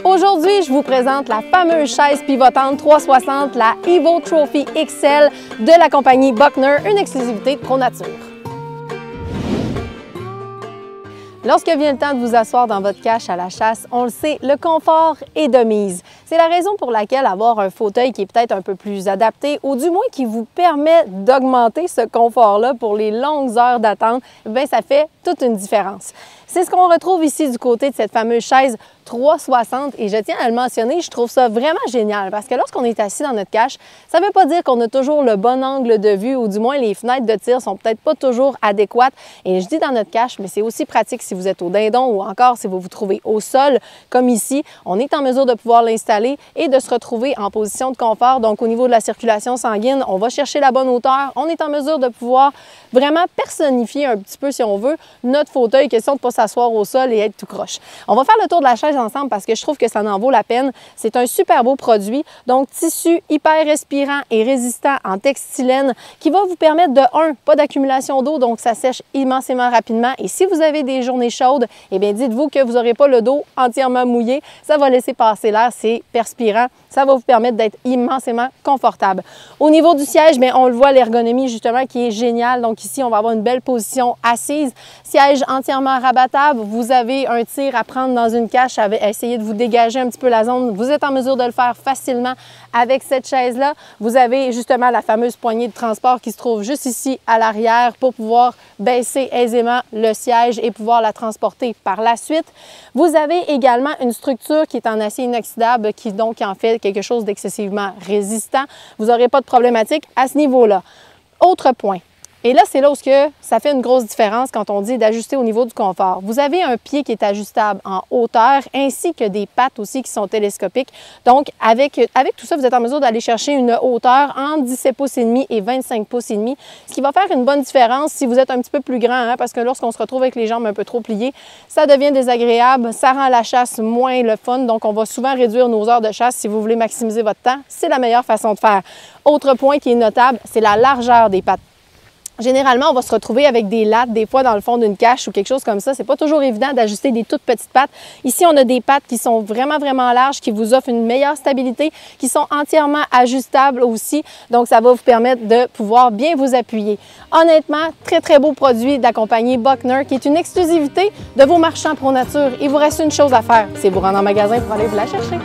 Aujourd'hui, je vous présente la fameuse chaise pivotante 360, la Evo Trophy XL de la compagnie Buckner, une exclusivité ProNature. Lorsque vient le temps de vous asseoir dans votre cache à la chasse, on le sait, le confort est de mise. C'est la raison pour laquelle avoir un fauteuil qui est peut-être un peu plus adapté ou du moins qui vous permet d'augmenter ce confort-là pour les longues heures d'attente, bien ça fait toute une différence. C'est ce qu'on retrouve ici du côté de cette fameuse chaise 360 et je tiens à le mentionner, je trouve ça vraiment génial parce que lorsqu'on est assis dans notre cache, ça ne veut pas dire qu'on a toujours le bon angle de vue ou du moins les fenêtres de tir sont peut-être pas toujours adéquates. Et je dis dans notre cache, mais c'est aussi pratique si vous êtes au dindon ou encore si vous vous trouvez au sol comme ici. On est en mesure de pouvoir l'installer et de se retrouver en position de confort. Donc au niveau de la circulation sanguine, on va chercher la bonne hauteur. On est en mesure de pouvoir vraiment personnifier un petit peu si on veut notre fauteuil, question de ne pas s'asseoir au sol et être tout croche. On va faire le tour de la chaise ensemble parce que je trouve que ça en vaut la peine. C'est un super beau produit, donc tissu hyper respirant et résistant en textilène qui va vous permettre de pas d'accumulation d'eau, donc ça sèche immensément rapidement. Et si vous avez des journées chaudes, eh bien dites-vous que vous n'aurez pas le dos entièrement mouillé. Ça va laisser passer l'air, c'est perspirant. Ça va vous permettre d'être immensément confortable. Au niveau du siège, bien, on le voit, l'ergonomie justement qui est géniale. Donc ici, on va avoir une belle position assise. Siège entièrement rabattable. Vous avez un tir à prendre dans une cache, à essayer de vous dégager un petit peu la zone. Vous êtes en mesure de le faire facilement avec cette chaise-là. Vous avez justement la fameuse poignée de transport qui se trouve juste ici à l'arrière pour pouvoir baisser aisément le siège et pouvoir la transporter par la suite. Vous avez également une structure qui est en acier inoxydable qui donc en fait quelque chose d'excessivement résistant. Vous n'aurez pas de problématique à ce niveau-là. Autre point. Et là, c'est là où ça fait une grosse différence quand on dit d'ajuster au niveau du confort. Vous avez un pied qui est ajustable en hauteur ainsi que des pattes aussi qui sont télescopiques. Donc, avec tout ça, vous êtes en mesure d'aller chercher une hauteur entre 17 pouces et demi et 25 pouces et demi, ce qui va faire une bonne différence si vous êtes un petit peu plus grand, parce que lorsqu'on se retrouve avec les jambes un peu trop pliées, ça devient désagréable, ça rend la chasse moins le fun. Donc, on va souvent réduire nos heures de chasse si vous voulez maximiser votre temps. C'est la meilleure façon de faire. Autre point qui est notable, c'est la largeur des pattes. Généralement, on va se retrouver avec des lattes, des fois dans le fond d'une cache ou quelque chose comme ça. C'est pas toujours évident d'ajuster des toutes petites pattes. Ici, on a des pattes qui sont vraiment larges, qui vous offrent une meilleure stabilité, qui sont entièrement ajustables aussi. Donc, ça va vous permettre de pouvoir bien vous appuyer. Honnêtement, très beau produit de la compagnie Buckner, qui est une exclusivité de vos marchands ProNature. Il vous reste une chose à faire, c'est vous rendre en magasin pour aller vous la chercher.